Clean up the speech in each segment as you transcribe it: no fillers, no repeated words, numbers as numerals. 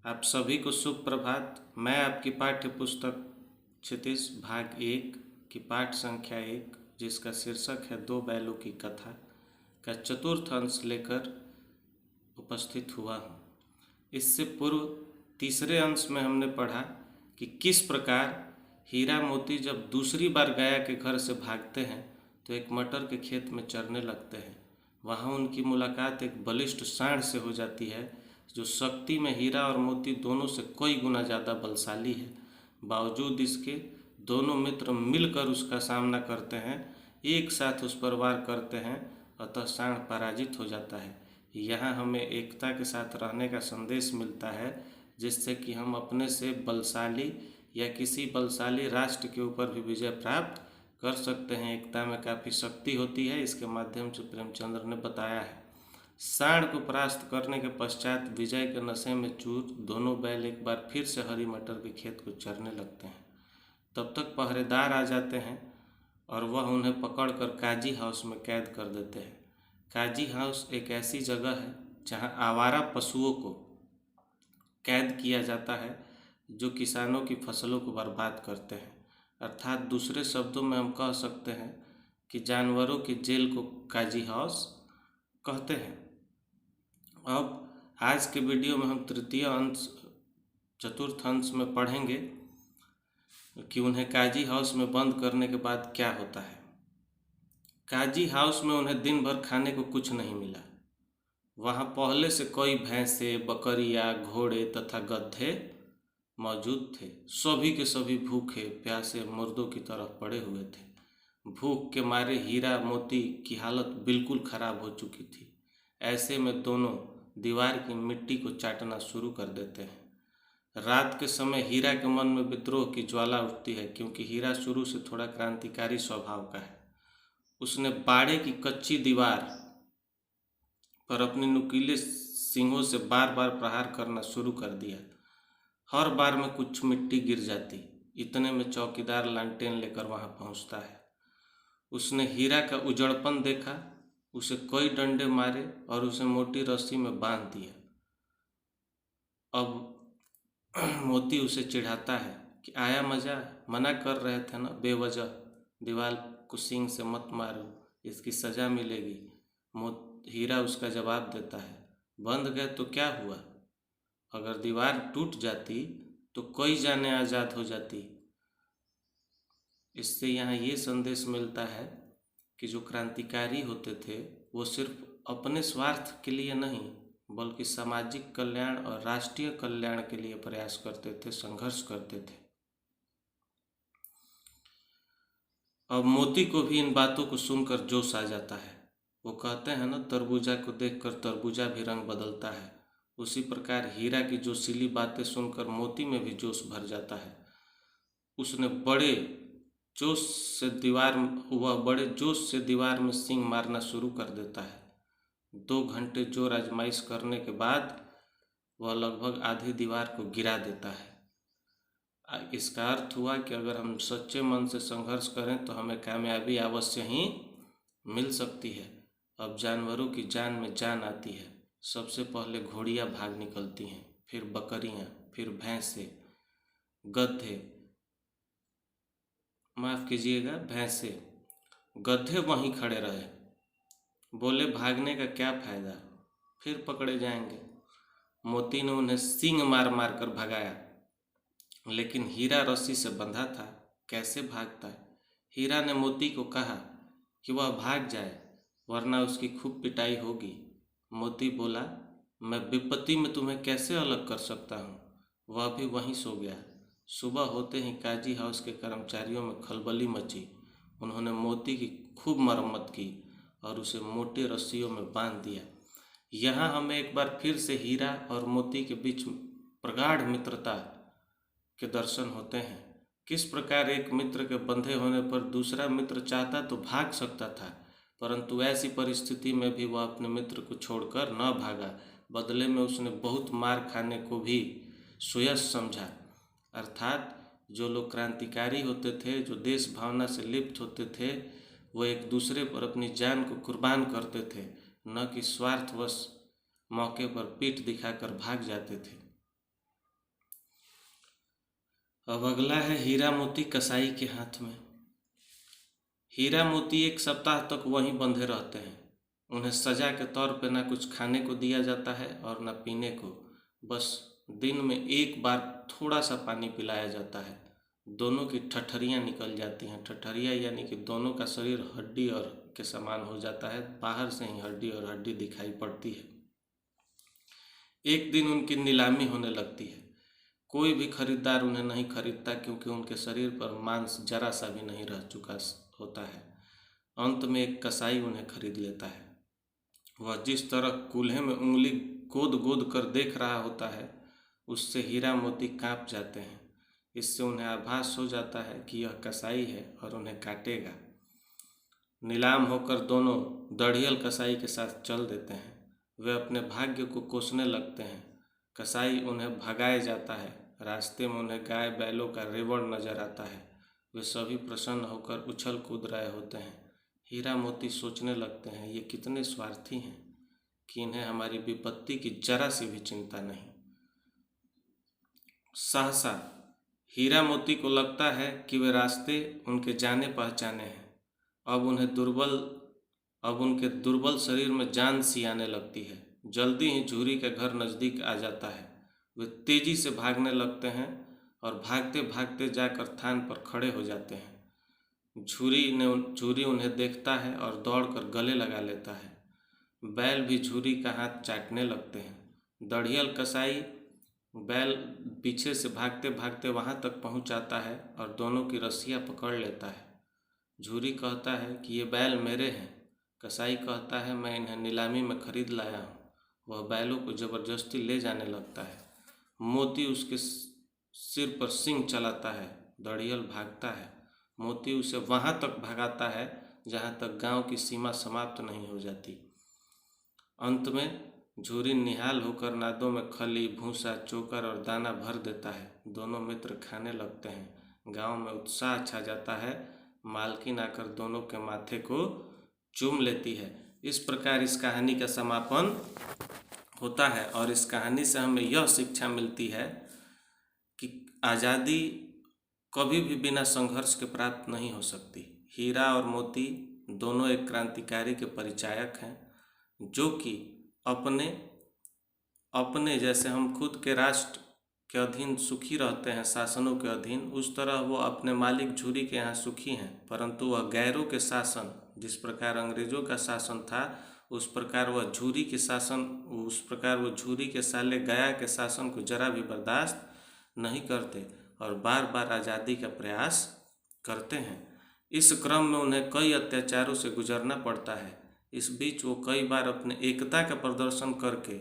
आप सभी को शुभ प्रभात। मैं आपकी पाठ्य पुस्तक क्षितिज भाग 1 की पाठ संख्या 1, जिसका शीर्षक है दो बैलों की कथा, का चतुर्थ अंश लेकर उपस्थित हुआ हूँ। इससे पूर्व तीसरे अंश में हमने पढ़ा कि किस प्रकार हीरा मोती जब दूसरी बार गया के घर से भागते हैं तो एक मटर के खेत में चरने लगते हैं। वहाँ उनकी मुलाकात एक बलिष्ठ सांड से हो जाती है, जो शक्ति में हीरा और मोती दोनों से कई गुना ज़्यादा बलशाली है। बावजूद इसके दोनों मित्र मिलकर उसका सामना करते हैं, एक साथ उस पर वार करते हैं, अतः सांड पराजित हो जाता है। यहाँ हमें एकता के साथ रहने का संदेश मिलता है, जिससे कि हम अपने से बलशाली या किसी बलशाली राष्ट्र के ऊपर भी विजय प्राप्त कर सकते हैं। एकता में काफ़ी शक्ति होती है, इसके माध्यम से प्रेमचंद्र ने बताया है। सांड को परास्त करने के पश्चात विजय के नशे में चूर दोनों बैल एक बार फिर से हरी मटर के खेत को चरने लगते हैं। तब तक पहरेदार आ जाते हैं और वह उन्हें पकड़कर काजी हाउस में कैद कर देते हैं। काजी हाउस एक ऐसी जगह है जहां आवारा पशुओं को कैद किया जाता है जो किसानों की फसलों को बर्बाद करते हैं। अर्थात दूसरे शब्दों में हम कह सकते हैं कि जानवरों की जेल को काजी हाउस कहते हैं। अब आज के वीडियो में हम तृतीय अंश चतुर्थ अंश में पढ़ेंगे कि उन्हें काजी हाउस में बंद करने के बाद क्या होता है। काजी हाउस में उन्हें दिन भर खाने को कुछ नहीं मिला। वहाँ पहले से कई भैंसे, बकरियाँ, घोड़े तथा गधे मौजूद थे। सभी के सभी भूखे प्यासे मुर्दों की तरह पड़े हुए थे। भूख के मारे हीरा मोती की हालत बिल्कुल खराब हो चुकी थी। ऐसे में दोनों दीवार की मिट्टी को चाटना शुरू कर देते हैं। रात के समय हीरा के मन में विद्रोह की ज्वाला उठती है, क्योंकि हीरा शुरू से थोड़ा क्रांतिकारी स्वभाव का है। उसने बाड़े की कच्ची दीवार पर अपने नुकीले सींगों से बार बार प्रहार करना शुरू कर दिया। हर बार में कुछ मिट्टी गिर जाती। इतने में चौकीदार लालटेन लेकर वहां पहुंचता है। उसने हीरा का उजड़पन देखा, उसे कई डंडे मारे और उसे मोटी रस्सी में बांध दिया। अब मोती उसे चिढ़ाता है कि आया मजा, मना कर रहे थे ना बेवजह, दीवार को सींग से मत मारो, इसकी सजा मिलेगी। हीरा उसका जवाब देता है, बंद गए तो क्या हुआ, अगर दीवार टूट जाती तो कई जानें आज़ाद हो जाती। इससे यहाँ ये संदेश मिलता है कि जो क्रांतिकारी होते थे वो सिर्फ अपने स्वार्थ के लिए नहीं, बल्कि सामाजिक कल्याण और राष्ट्रीय कल्याण के लिए प्रयास करते थे, संघर्ष करते थे। अब मोती को भी इन बातों को सुनकर जोश आ जाता है। वो कहते हैं ना, तरबूजा को देखकर तरबूजा भी रंग बदलता है। उसी प्रकार हीरा की जोशीली बातें सुनकर मोती में भी जोश भर जाता है। उसने बड़े जोश से दीवार में सींग मारना शुरू कर देता है। 2 घंटे जोर आजमाइश करने के बाद वह लगभग आधी दीवार को गिरा देता है। इसका अर्थ हुआ कि अगर हम सच्चे मन से संघर्ष करें तो हमें कामयाबी अवश्य ही मिल सकती है। अब जानवरों की जान में जान आती है। सबसे पहले घोड़ियाँ भाग निकलती हैं, फिर बकरियाँ, फिर भैंसे, गधे, माफ़ कीजिएगा भैंसे। गधे वहीं खड़े रहे, बोले भागने का क्या फ़ायदा, फिर पकड़े जाएंगे। मोती ने उन्हें सींग मार मार कर भगाया, लेकिन हीरा रस्सी से बंधा था, कैसे भागता। हीरा ने मोती को कहा कि वह भाग जाए, वरना उसकी खूब पिटाई होगी। मोती बोला, मैं विपत्ति में तुम्हें कैसे अलग कर सकता हूँ। वह भी वहीं सो गया। सुबह होते ही काजी हाउस के कर्मचारियों में खलबली मची। उन्होंने मोती की खूब मरम्मत की और उसे मोटे रस्सियों में बांध दिया। यहाँ हमें एक बार फिर से हीरा और मोती के बीच प्रगाढ़ मित्रता के दर्शन होते हैं। किस प्रकार एक मित्र के बंधे होने पर दूसरा मित्र चाहता तो भाग सकता था, परंतु ऐसी परिस्थिति में भी वह अपने मित्र को छोड़कर न भागा। बदले में उसने बहुत मार खाने को भी सुयश समझा। अर्थात जो लोग क्रांतिकारी होते थे, जो देश भावना से लिप्त होते थे, वो एक दूसरे पर अपनी जान को कुर्बान करते थे, न कि स्वार्थवश मौके पर पीठ दिखाकर भाग जाते थे। अब अगला है हीरा मोती कसाई के हाथ में। हीरा मोती एक सप्ताह तक वहीं बंधे रहते हैं। उन्हें सजा के तौर पे ना कुछ खाने को दिया जाता है और ना पीने को, बस दिन में एक बार थोड़ा सा पानी पिलाया जाता है। दोनों की ठठरियाँ निकल जाती हैं। ठठरियाँ यानी कि दोनों का शरीर हड्डी और के समान हो जाता है, बाहर से ही हड्डी और हड्डी दिखाई पड़ती है। एक दिन उनकी नीलामी होने लगती है। कोई भी खरीदार उन्हें नहीं खरीदता क्योंकि उनके शरीर पर मांस जरा सा भी नहीं रह चुका होता है। अंत में एक कसाई उन्हें खरीद लेता है। वह जिस तरह कूल्हे में उंगली गोद गोद कर देख रहा होता है, उससे हीरा मोती कांप जाते हैं। इससे उन्हें आभास हो जाता है कि यह कसाई है और उन्हें काटेगा। नीलाम होकर दोनों दढ़ियल कसाई के साथ चल देते हैं। वे अपने भाग्य को कोसने लगते हैं। कसाई उन्हें भगाए जाता है। रास्ते में उन्हें गाय बैलों का रेवड़ नजर आता है। वे सभी प्रसन्न होकर उछल कूद रहे होते हैं। हीरा मोती सोचने लगते हैं, ये कितने स्वार्थी हैं कि इन्हें हमारी विपत्ति की जरा सी भी चिंता नहीं। सहसा हीरा मोती को लगता है कि वे रास्ते उनके जाने पहचाने हैं। अब उनके दुर्बल शरीर में जान सी आने लगती है। जल्दी ही झूरी का घर नज़दीक आ जाता है। वे तेजी से भागने लगते हैं और भागते भागते जाकर थान पर खड़े हो जाते हैं। झूरी उन्हें देखता है और दौड़कर गले लगा लेता है। बैल भी झूरी का हाथ चाटने लगते हैं। दढ़ियल कसाई बैल पीछे से भागते भागते वहाँ तक पहुँच जाता है और दोनों की रस्सियाँ पकड़ लेता है। झूरी कहता है कि ये बैल मेरे हैं। कसाई कहता है, मैं इन्हें नीलामी में खरीद लाया हूँ। वह बैलों को जबरदस्ती ले जाने लगता है। मोती उसके सिर पर सींग चलाता है। दढ़ियल भागता है। मोती उसे वहाँ तक भगाता है जहाँ तक गांव की सीमा समाप्त नहीं हो जाती। अंत में झूरी निहाल होकर नादों में खली, भूसा, चोकर और दाना भर देता है। दोनों मित्र खाने लगते हैं। गांव में उत्साह छा जाता है। मालकिन आकर दोनों के माथे को चूम लेती है। इस प्रकार इस कहानी का समापन होता है और इस कहानी से हमें यह शिक्षा मिलती है कि आज़ादी कभी भी बिना संघर्ष के प्राप्त नहीं हो सकती। हीरा और मोती दोनों एक क्रांतिकारी के परिचायक हैं, जो कि अपने जैसे हम खुद के राष्ट्र के अधीन सुखी रहते हैं, शासनों के अधीन, उस तरह वो अपने मालिक झूरी के यहाँ सुखी हैं। परंतु वह गैरों के शासन, जिस प्रकार अंग्रेजों का शासन था, उस प्रकार वो झूरी के साले गया के शासन को जरा भी बर्दाश्त नहीं करते और बार बार आज़ादी का प्रयास करते हैं। इस क्रम में उन्हें कई अत्याचारों से गुजरना पड़ता है। इस बीच वो कई बार अपने एकता का प्रदर्शन करके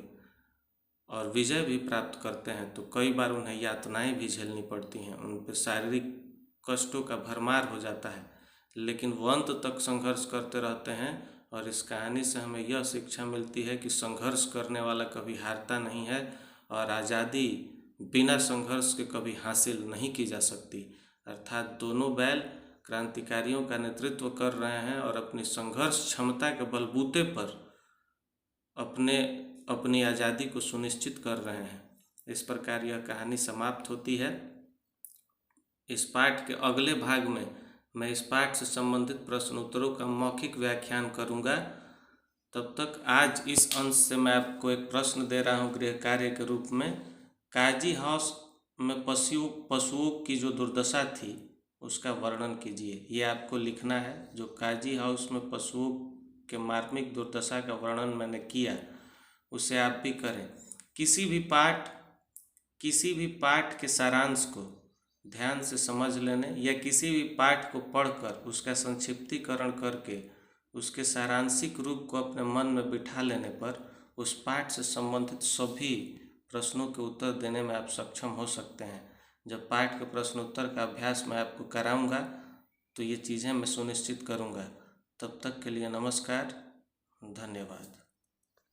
और विजय भी प्राप्त करते हैं, तो कई बार उन्हें यातनाएं भी झेलनी पड़ती हैं। उन पर शारीरिक कष्टों का भरमार हो जाता है, लेकिन वो अंत तक संघर्ष करते रहते हैं। और इस कहानी से हमें यह शिक्षा मिलती है कि संघर्ष करने वाला कभी हारता नहीं है और आज़ादी बिना संघर्ष के कभी हासिल नहीं की जा सकती। अर्थात दोनों बैल क्रांतिकारियों का नेतृत्व कर रहे हैं और अपनी संघर्ष क्षमता के बलबूते पर अपनी आज़ादी को सुनिश्चित कर रहे हैं। इस प्रकार यह कहानी समाप्त होती है। इस पाठ के अगले भाग में मैं इस पाठ से संबंधित प्रश्न उत्तरों का मौखिक व्याख्यान करूंगा। तब तक आज इस अंश से मैं आपको एक प्रश्न दे रहा हूं गृह कार्य के रूप में। काजी हाउस में पशुओं की जो दुर्दशा थी उसका वर्णन कीजिए। ये आपको लिखना है। जो काजी हाउस में पशुओं के मार्मिक दुर्दशा का वर्णन मैंने किया उसे आप भी करें। किसी भी पाठ के सारांश को ध्यान से समझ लेने या किसी भी पाठ को पढ़कर उसका संक्षिप्तीकरण करके उसके सारांशिक रूप को अपने मन में बिठा लेने पर उस पाठ से संबंधित सभी प्रश्नों के उत्तर देने में आप सक्षम हो सकते हैं। जब पाठ के प्रश्न उत्तर का अभ्यास मैं आपको कराऊंगा तो ये चीज़ें मैं सुनिश्चित करूंगा। तब तक के लिए नमस्कार, धन्यवाद।